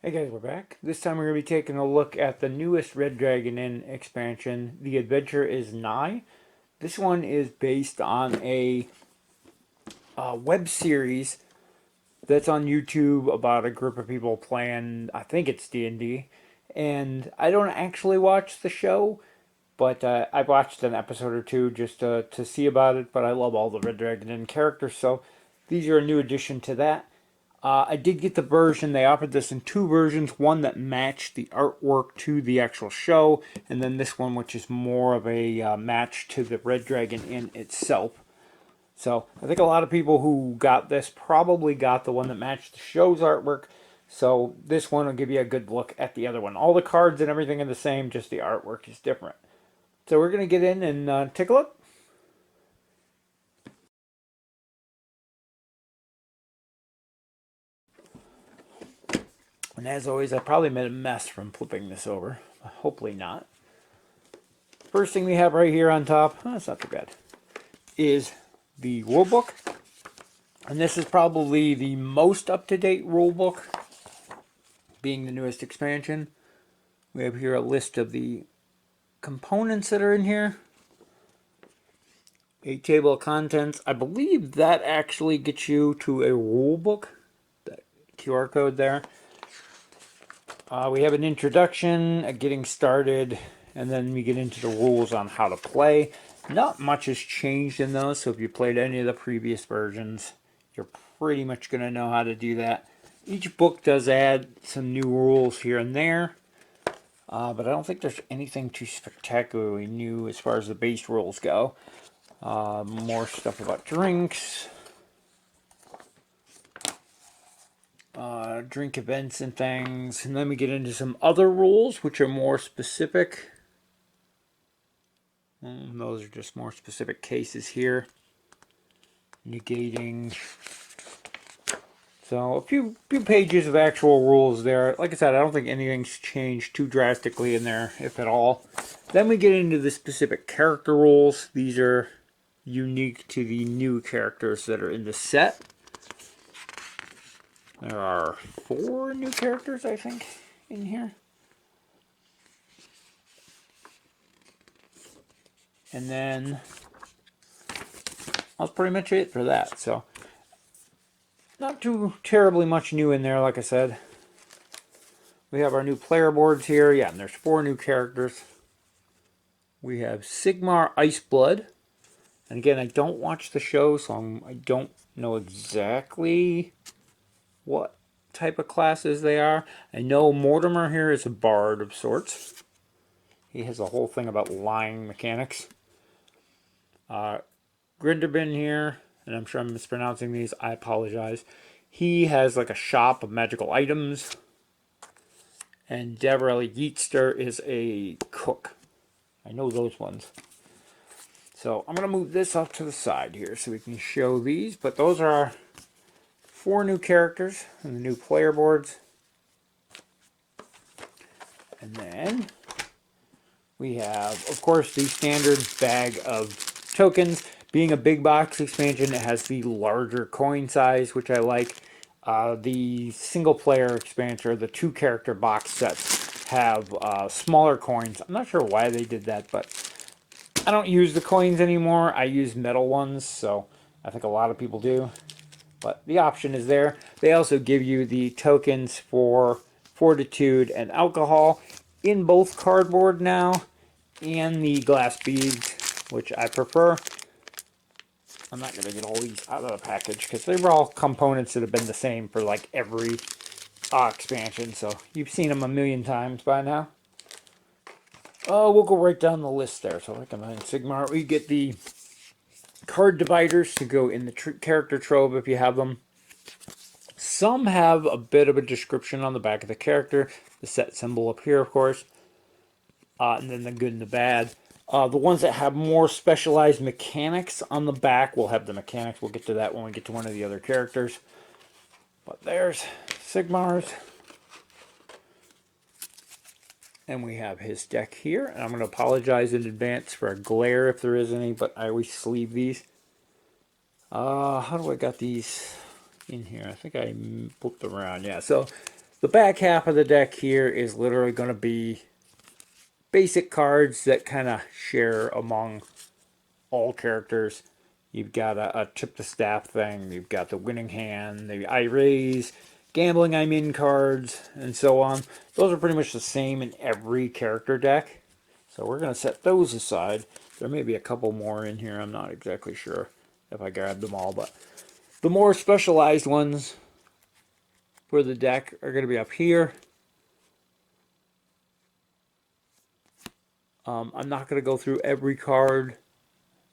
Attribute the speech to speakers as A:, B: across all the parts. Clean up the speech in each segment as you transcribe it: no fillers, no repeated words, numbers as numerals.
A: Hey guys, we're back. This time we're going to be taking a look at the newest Red Dragon Inn expansion, The Adventure Is Nigh. This one is based on a web series that's on YouTube about a group of people playing, I think it's D&D. And I don't actually watch the show, but I've watched an episode or two just to see about it, but I love all the Red Dragon Inn characters, so these are a new addition to that. I did get the version, they offered this in two versions, one that matched the artwork to the actual show, and then this one which is more of a match to the Red Dragon Inn itself. So I think a lot of people who got this probably got the one that matched the show's artwork, so this one will give you a good look at the other one. All the cards and everything are the same, just the artwork is different. So we're going to get in and take a look. And as always, I probably made a mess from flipping this over. Hopefully not. First thing we have right here on top, oh, that's not too bad, is the rulebook. And this is probably the most up-to-date rulebook, being the newest expansion. We have here a list of the components that are in here. A table of contents. I believe that actually gets you to a rulebook. That QR code there. We have an introduction, a getting started, and then we get into the rules on how to play. Not much has changed in those, so if you played any of the previous versions, you're pretty much going to know how to do that. Each book does add some new rules here and there, but I don't think there's anything too spectacularly new as far as the base rules go. More stuff about drinks. Drink events and things, and then we get into some other rules which are more specific. Those are just more specific cases here. Negating. So a few pages of actual rules there. Like I said, I don't think anything's changed too drastically in there, if at all. Then we get into the specific character rules. These are unique to the new characters that are in the set. There are 4 new characters, I think, in here. And then that's pretty much it for that. So not too terribly much new in there, like I said. We have our new player boards here. Yeah, and there's 4 new characters. We have Sigmar Iceblood. And again, I don't watch the show, so I don't know exactly what type of classes they are. I know Mortimer here is a bard of sorts. He has a whole thing about lying mechanics. Grinderbin here, and I'm sure I'm mispronouncing these, I apologize. He has like a shop of magical items. And Deborah Yeatster is a cook. I know those ones. So I'm going to move this off to the side here so we can show these. But those are our 4 new characters and the new player boards. And then we have, of course, the standard bag of tokens. Being a big box expansion, it has the larger coin size, which I like. The single player expansion, or the 2 character box sets, have smaller coins. I'm not sure why they did that, but I don't use the coins anymore. I use metal ones, so I think a lot of people do. But the option is there. They also give you the tokens for fortitude and alcohol in both cardboard now, and the glass beads, which I prefer. I'm not going to get all these out of the package because they were all components that have been the same for like every expansion, so you've seen them a million times by now. Oh, we'll go right down the list there. So like in Sigmar, we get the card dividers to go in the character trove if you have them. Some have a bit of a description on the back of the character. The set symbol up here, of course. And then the good and the bad. The ones that have more specialized mechanics on the back will have the mechanics. We'll get to that when we get to one of the other characters. But there's Sigmar's. And we have his deck here. And I'm going to apologize in advance for a glare if there is any, but I always sleeve these. How do I got these in here? I think I flipped around. Yeah, so The back half of the deck here is literally going to be basic cards that kind of share among all characters. You've got a tip the staff thing, you've got the winning hand, the I raise, gambling I'm in cards, and so on. Those are pretty much the same in every character deck. So we're going to set those aside. There may be a couple more in here. I'm not exactly sure if I grabbed them all, but the more specialized ones for the deck are going to be up here. I'm not going to go through every card.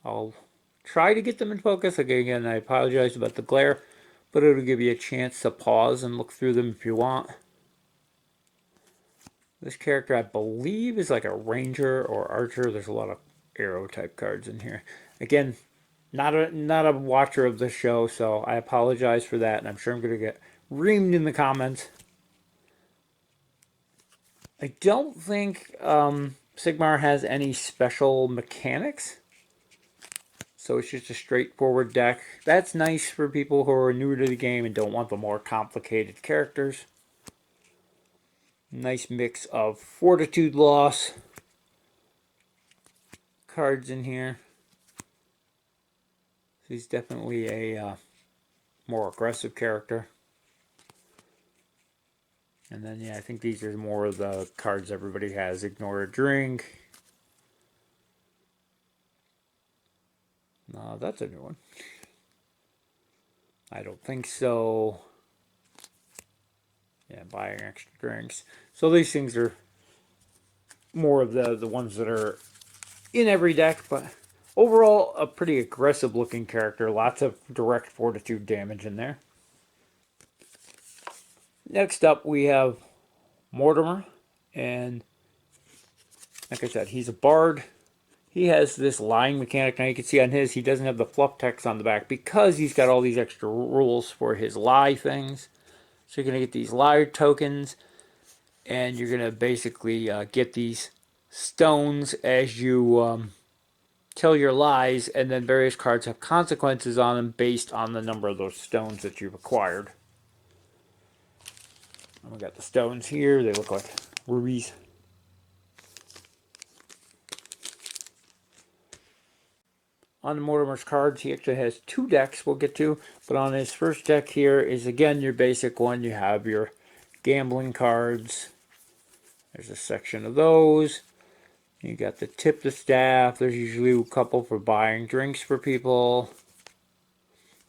A: I'll try to get them in focus. Again, I apologize about the glare, but it'll give you a chance to pause and look through them if you want. This character, I believe, is like a ranger or archer. There's a lot of arrow type cards in here. Again, not a watcher of the show, so I apologize for that, and I'm sure I'm going to get reamed in the comments. I don't think Sigmar has any special mechanics. So it's just a straightforward deck. That's nice for people who are new to the game and don't want the more complicated characters. Nice mix of fortitude loss cards in here. He's definitely a more aggressive character. And then, yeah, I think these are more of the cards everybody has. Ignore a drink. That's a new one. I don't think so. Yeah, buying extra drinks. So these things are more of the ones that are in every deck, but overall a pretty aggressive looking character. Lots of direct fortitude damage in there. Next up we have Mortimer, and like I said, he's a bard. He has this lying mechanic. Now you can see on his, he doesn't have the fluff text on the back because he's got all these extra rules for his lie things. So you're going to get these lie tokens, and you're going to basically get these stones as you tell your lies, and then various cards have consequences on them based on the number of those stones that you've acquired. And we got the stones here. They look like rubies. On Mortimer's cards, he actually has two decks we'll get to, but on his first deck here is again your basic one. You have your gambling cards. There's a section of those. You got the tip the staff. There's usually a couple for buying drinks for people.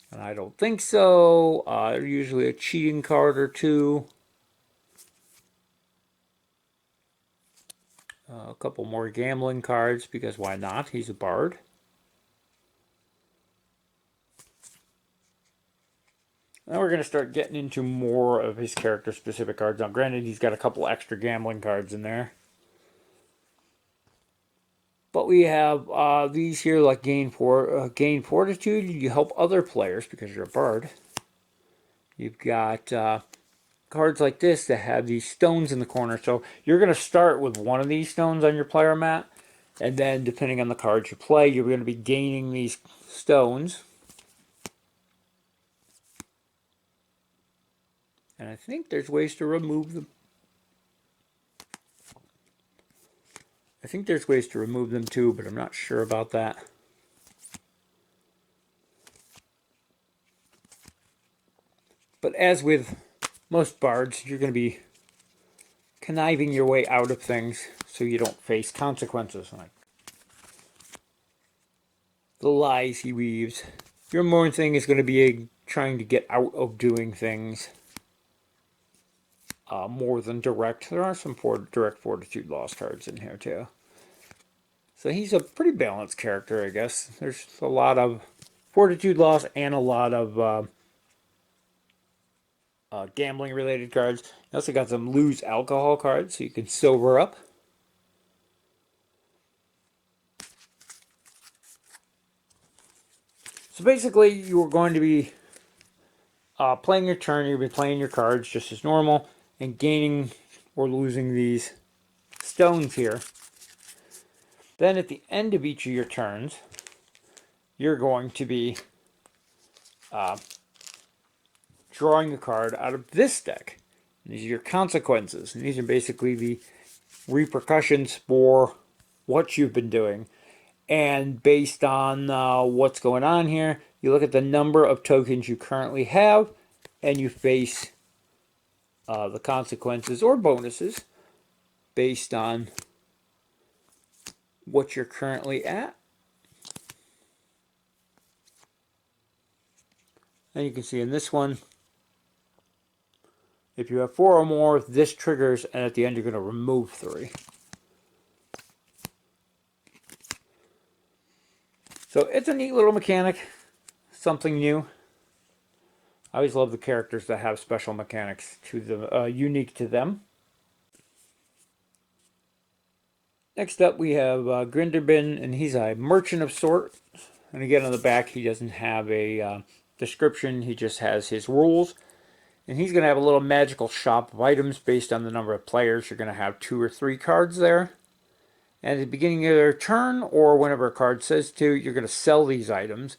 A: And I don't think so. Usually a cheating card or two. A couple more gambling cards, because why not? He's a bard. Now we're going to start getting into more of his character-specific cards. Now, granted, he's got a couple extra gambling cards in there. But we have these here, like gain fortitude. You help other players because you're a bard. You've got cards like this that have these stones in the corner. So you're going to start with one of these stones on your player mat. And then, depending on the cards you play, you're going to be gaining these stones. And I think there's ways to remove them. I think there's ways to remove them too, but I'm not sure about that. But as with most bards, you're going to be conniving your way out of things so you don't face consequences. Like the lies he weaves. Your main thing is going to be trying to get out of doing things. More than direct. There are some direct fortitude loss cards in here too. So he's a pretty balanced character, I guess. There's a lot of fortitude loss and a lot of gambling related cards. You also got some lose alcohol cards, so you can sober up. So basically, you're going to be playing your turn. You'll be playing your cards just as normal and gaining or losing these stones here. Then at the end of each of your turns, you're going to be drawing a card out of this deck. These are your consequences. And these are basically the repercussions for what you've been doing. And based on what's going on here, you look at the number of tokens you currently have, and you face the consequences or bonuses based on what you're currently at. And you can see in this one, if you have 4 or more, this triggers, and at the end you're going to remove 3. So it's a neat little mechanic, something new. I always love the characters that have special mechanics to them, unique to them. Next up we have Grinderbin, and he's a merchant of sorts. And again, on the back he doesn't have a description, he just has his rules. And he's going to have a little magical shop of items based on the number of players. You're going to have 2 or 3 cards there. And at the beginning of their turn, or whenever a card says to, you're going to sell these items.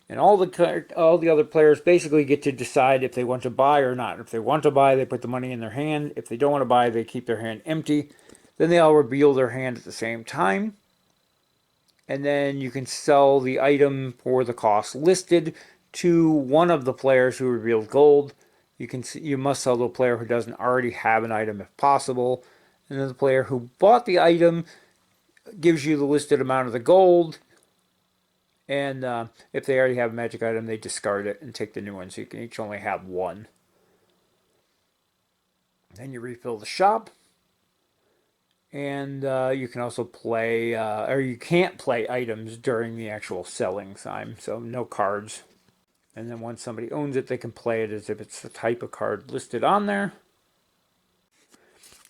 A: And all the other players basically get to decide if they want to buy or not. If they want to buy, they put the money in their hand. If they don't want to buy, they keep their hand empty. Then they all reveal their hand at the same time. And then you can sell the item for the cost listed to one of the players who reveals gold. You must sell to a player who doesn't already have an item if possible. And then the player who bought the item gives you the listed amount of the gold. And if they already have a magic item, they discard it and take the new one. So you can each only have 1. Then you refill the shop. And you can also play, or you can't play items during the actual selling time. So no cards. And then once somebody owns it, they can play it as if it's the type of card listed on there.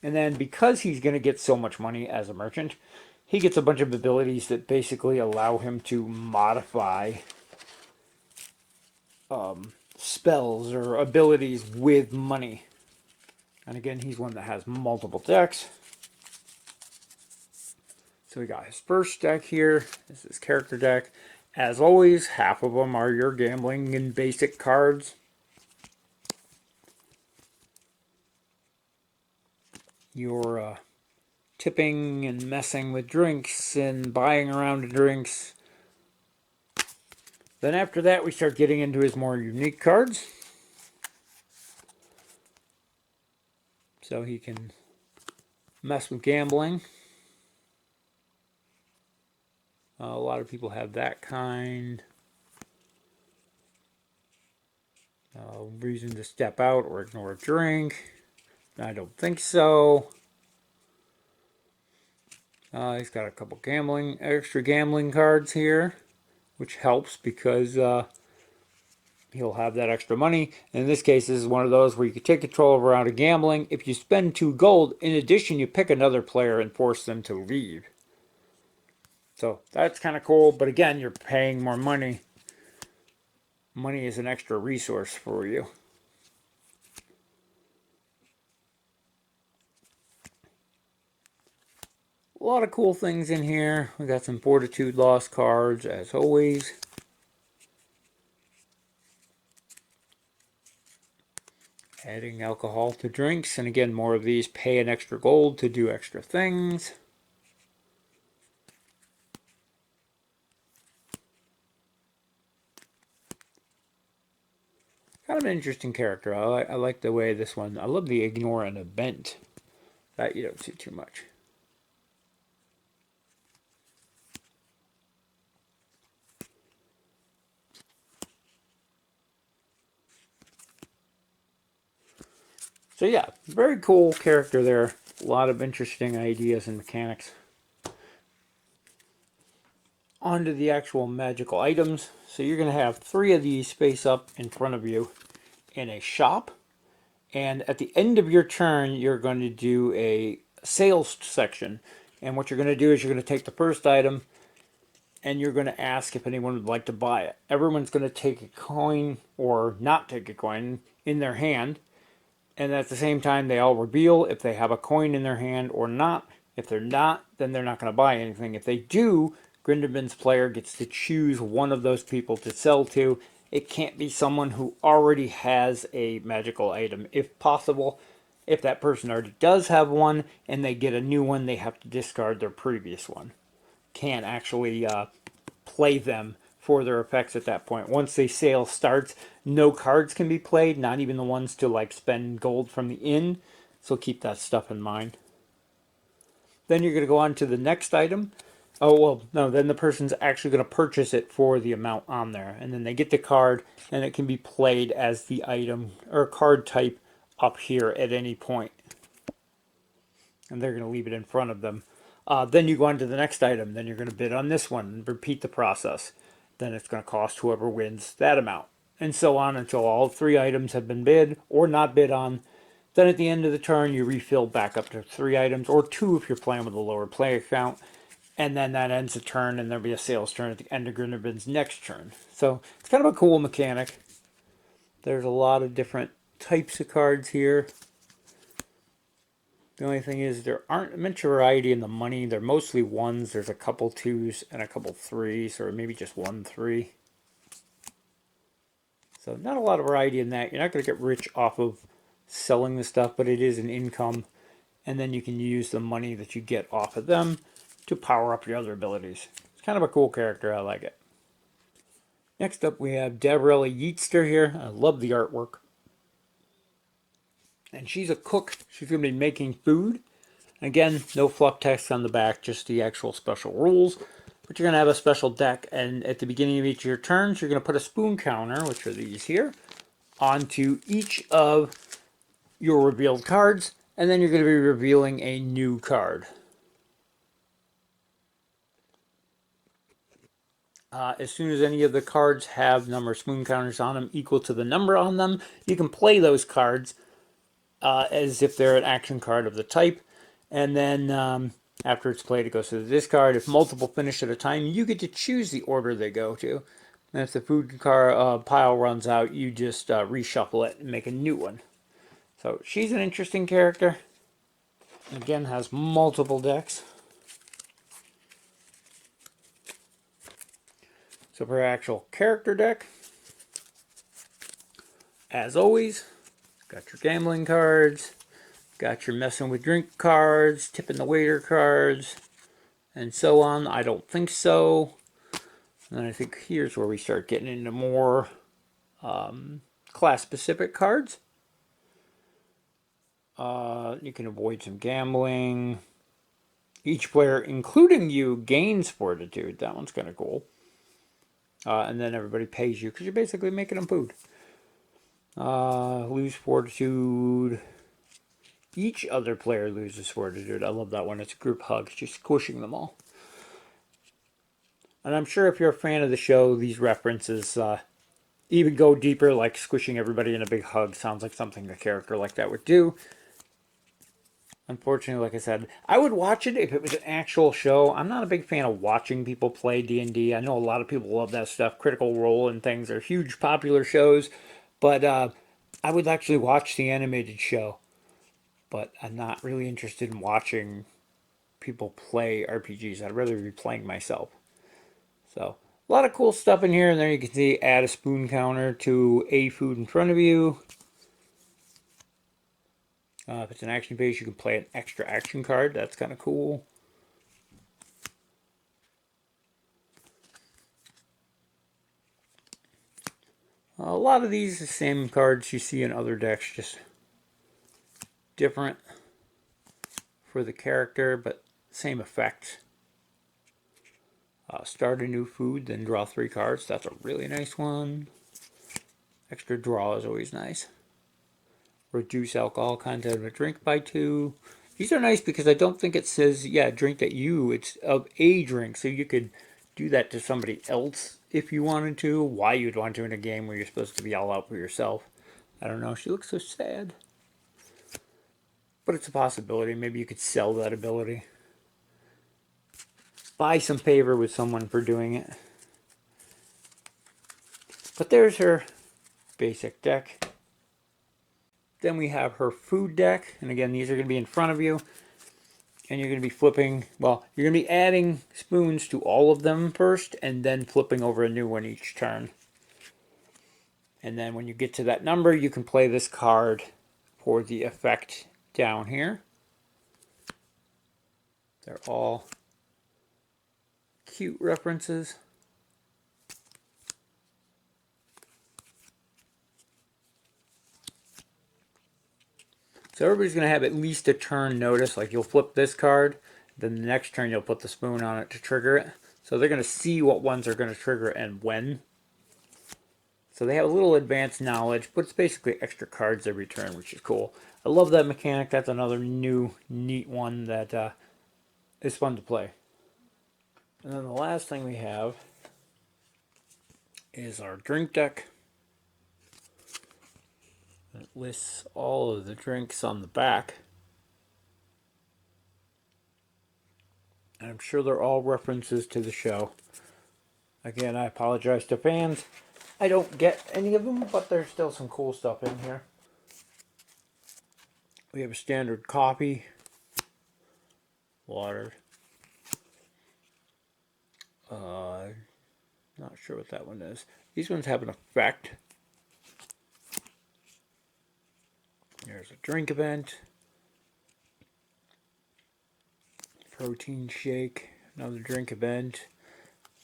A: And then because he's going to get so much money as a merchant, he gets a bunch of abilities that basically allow him to modify spells or abilities with money. And again, he's one that has multiple decks. So we got his first deck here. This is his character deck. As always, half of them are your gambling and basic cards. Your tipping and messing with drinks and buying around drinks. Then after that, we start getting into his more unique cards. So he can mess with gambling. A lot of people have that kind. Reason to step out or ignore a drink. I don't think so. He's got a couple extra gambling cards here, which helps because he'll have that extra money. In this case, this is one of those where you can take control of a round of gambling. If you spend 2 gold, in addition, you pick another player and force them to leave. So that's kind of cool, but again, you're paying more money. Money is an extra resource for you. A lot of cool things in here. We got some Fortitude Lost cards, as always. Adding alcohol to drinks, and again, more of these pay an extra gold to do extra things. Kind of an interesting character. I like the way this one, I love the ignore an event. That you don't see too much. So yeah, very cool character there. A lot of interesting ideas and mechanics. Onto the actual magical items. So you're going to have 3 of these face up in front of you in a shop. And at the end of your turn, you're going to do a sales section. And what you're going to do is you're going to take the first item and you're going to ask if anyone would like to buy it. Everyone's going to take a coin or not take a coin in their hand. And at the same time, they all reveal if they have a coin in their hand or not. If they're not, then they're not going to buy anything. If they do, Grinderbin's player gets to choose one of those people to sell to. It can't be someone who already has a magical item, if possible. If that person already does have one and they get a new one, they have to discard their previous one. Can't actually play them for their effects at that point. Once the sale starts, no cards can be played, not even the ones to like spend gold from the inn. So keep that stuff in mind. Then you're going to go on to the next item. Oh, well, no, then the person's actually going to purchase it for the amount on there. And then they get the card, and it can be played as the item or card type up here at any point. And they're going to leave it in front of them. Then you go on to the next item. Then you're going to bid on this one and repeat the process. Then it's going to cost whoever wins that amount. And so on until all 3 items have been bid or not bid on. Then at the end of the turn, you refill back up to 3 items, or 2 if you're playing with a lower player count. And then that ends the turn, and there'll be a sales turn at the end of Grindelwald's next turn. So it's kind of a cool mechanic. There's a lot of different types of cards here. The only thing is there aren't much variety in the money. They're mostly 1s. There's a couple 2s and a couple 3s, or maybe just 1 3. So not a lot of variety in that. You're not going to get rich off of selling the stuff, but it is an income. And then you can use the money that you get off of them to power up your other abilities. It's kind of a cool character. I like it. Next up, we have Dabrella Yeatster here. I love the artwork. And she's a cook. She's going to be making food. Again, no fluff text on the back, just the actual special rules. But you're going to have a special deck, and at the beginning of each of your turns, you're going to put a spoon counter, which are these here, onto each of your revealed cards, and then you're going to be revealing a new card. As soon as any of the cards have number spoon counters on them equal to the number on them, you can play those cards as if they're an action card of the type. And then after it's played, it goes to the discard. If multiple finish at a time, you get to choose the order they go to. And if the food pile runs out, you just reshuffle it and make a new one. So she's an interesting character. Again, has multiple decks. So for her actual character deck, as always, got your gambling cards, got your messing with drink cards, tipping the waiter cards, and so on. I don't think so. And I think here's where we start getting into more class-specific cards. You can avoid some gambling. Each player, including you, gains fortitude. That one's kind of cool. And then everybody pays you because you're basically making them food. Lose fortitude. Each other player loses fortitude. I love that one. It's a group hug. It's just squishing them all. And I'm sure if you're a fan of the show, these references even go deeper, like squishing everybody in a big hug. Sounds like something a character like that would do. Unfortunately, like I said, I would watch it if it was an actual show. I'm not a big fan of watching people play D&D. I know a lot of people love that stuff. Critical Role and things are huge popular shows. But I would actually watch the animated show. But I'm not really interested in watching people play RPGs. I'd rather be playing myself. So, a lot of cool stuff in here. And there you can see add a spoon counter to a food in front of you. If it's an action base, you can play an extra action card. That's kind of cool. A lot of these are the same cards you see in other decks, just different for the character, but same effect. Start a new food, then draw 3 cards. That's a really nice one. Extra draw is always nice. Reduce alcohol content of a drink by 2. These are nice because I don't think it says, yeah, drink at you. It's of a drink, so you could do that to somebody else if you wanted to. Why you'd want to in a game where you're supposed to be all out for yourself. I don't know. She looks so sad. But it's a possibility. Maybe you could sell that ability. Buy some favor with someone for doing it. But there's her basic deck. Then we have her food deck. And again, these are going to be in front of you. And you're going to be flipping, well, you're going to be adding spoons to all of them first. And then flipping over a new one each turn. And then when you get to that number, you can play this card for the effect down here. They're all cute references. So everybody's going to have at least a turn notice. Like you'll flip this card, then the next turn you'll put the spoon on it to trigger it. So they're going to see what ones are going to trigger and when. So they have a little advanced knowledge, but it's basically extra cards every turn, which is cool. I love that mechanic. That's another new, neat one that is fun to play. And then the last thing we have is our drink deck. It lists all of the drinks on the back. And I'm sure they're all references to the show. Again, I apologize to fans. I don't get any of them, but there's still some cool stuff in here. We have a standard coffee, water. Not sure what that one is. These ones have an effect. There's a drink event. Protein shake, another drink event.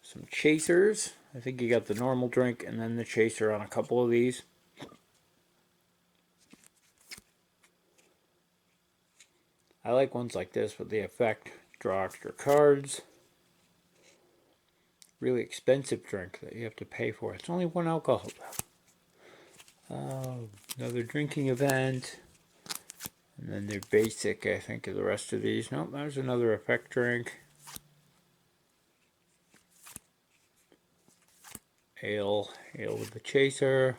A: Some chasers. I think you got the normal drink and then the chaser on a couple of these. I like ones like this with the effect. Draw extra cards. Really expensive drink that you have to pay for. It's only 1 alcohol. Another drinking event. And then they're basic, I think, of the rest of these. Nope, there's another effect drink. Ale with the chaser.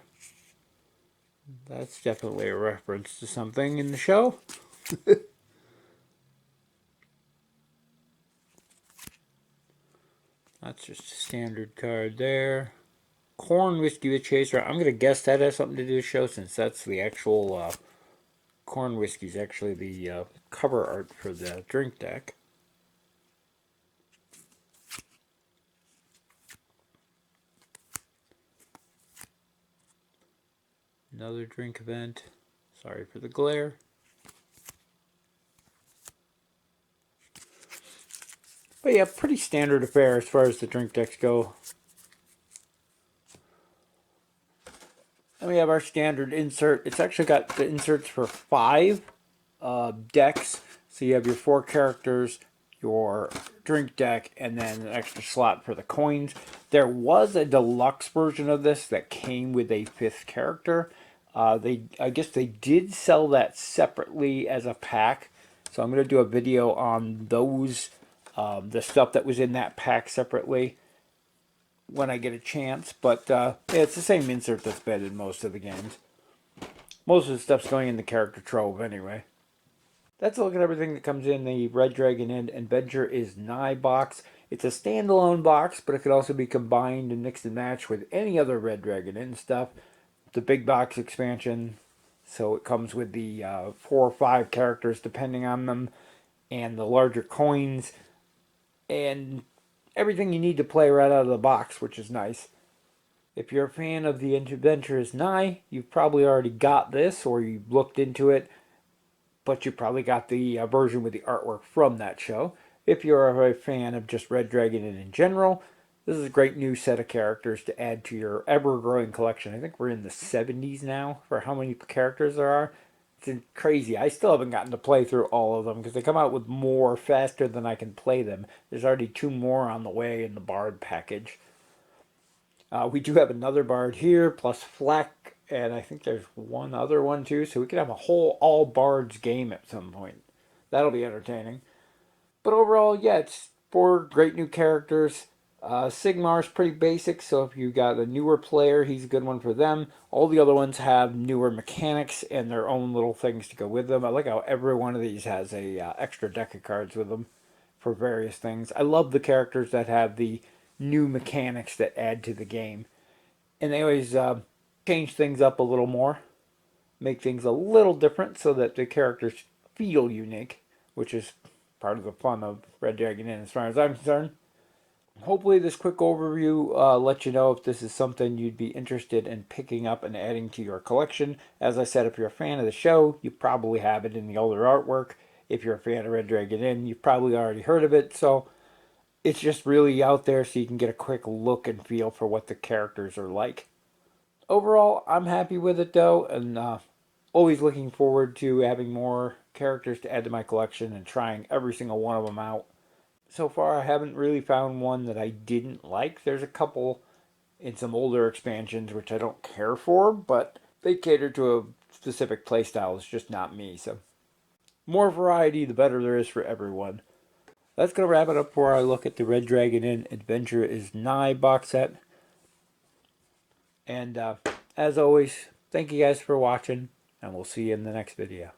A: That's definitely a reference to something in the show. That's just a standard card there. Corn whiskey with chaser. I'm going to guess that has something to do with the show since that's the actual corn whiskey is actually the cover art for the drink deck. Another drink event. Sorry for the glare. But yeah, pretty standard affair as far as the drink decks go. And we have our standard insert. It's actually got the inserts for 5 decks. So you have your 4 characters, your drink deck, and then an extra slot for the coins. There was a deluxe version of this that came with a 5th character. I guess they did sell that separately as a pack. So I'm going to do a video on those, the stuff that was in that pack separately when I get a chance. But yeah, it's the same insert that's been in most of the games. Most of the stuff's going in the character trove anyway. That's a look at everything that comes in the Red Dragon Inn Adventure Is Nigh box. It's a standalone box, but it could also be combined and mixed and matched with any other Red Dragon Inn stuff. The big box expansion, so it comes with the 4 or 5 characters depending on them, and the larger coins, and everything you need to play right out of the box, which is nice. If you're a fan of the Adventure Is Nigh, you've probably already got this, or you've looked into it, but you probably got the version with the artwork from that show. If you're a fan of just Red Dragon Inn in general, this is a great new set of characters to add to your ever-growing collection. I think we're in the 70s now for how many characters there are. It's crazy. I still haven't gotten to play through all of them because they come out with more faster than I can play them. There's already 2 more on the way in the Bard package. We do have another Bard here, plus Fleck, and I think there's one other one too, so we could have a whole all Bards game at some point. That'll be entertaining. But overall, yeah, it's 4 great new characters. Sigmar's pretty basic, so if you got a newer player, he's a good one for them. All the other ones have newer mechanics and their own little things to go with them. I like how every one of these has a extra deck of cards with them for various things. I love the characters that have the new mechanics that add to the game. And they always change things up a little more, make things a little different so that the characters feel unique, which is part of the fun of Red Dragon Inn as far as I'm concerned. Hopefully this quick overview lets you know if this is something you'd be interested in picking up and adding to your collection. As I said, if you're a fan of the show, you probably have it in the older artwork. If you're a fan of Red Dragon Inn, you've probably already heard of it. So it's just really out there so you can get a quick look and feel for what the characters are like. Overall, I'm happy with it though, and always looking forward to having more characters to add to my collection and trying every single one of them out. So far, I haven't really found one that I didn't like. There's a couple in some older expansions which I don't care for, but they cater to a specific playstyle. It's just not me. So, more variety, the better there is for everyone. That's going to wrap it up for our look at the Red Dragon Inn Adventure Is Nigh box set. And as always, thank you guys for watching, and we'll see you in the next video.